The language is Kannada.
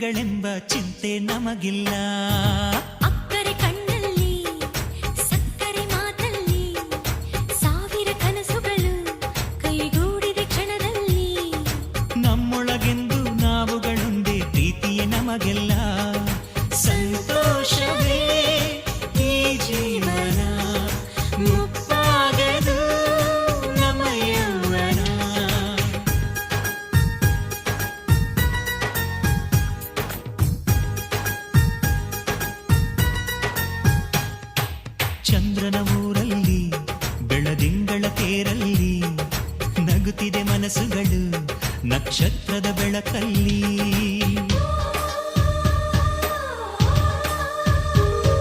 ದಿನಗಳೆಂಬ ಚಿಂತೆ ನಮಗಿಲ್ಲ. ಅಕ್ಕರೆ ಕಣ್ಣಲ್ಲಿ ಸಕ್ಕರೆ ಮಾತಲ್ಲಿ ಸಾವಿರ ಕನಸುಗಳು ಕೈಗೂಡಿದ ಕ್ಷಣದಲ್ಲಿ. ನಮ್ಮೊಳಗೆಂದು ನಾವುಗಳೊಂದೇ ಪ್ರೀತಿಯೇ ನಮಗೆಲ್ಲ. ಸಂತೋಷವೇ ಈ ಜೀವನ, ಮುಪ್ಪಾಗದು ನಮ್ಮ ಯೌವನ. ಚಂದ್ರನ ಊರಲ್ಲಿ ಬೆಳದಿಂಗಳ ತೇರಲ್ಲಿ ನಗುತ್ತಿದೆ ಮನಸ್ಸುಗಳು ನಕ್ಷತ್ರದ ಬೆಳಕಲ್ಲಿ.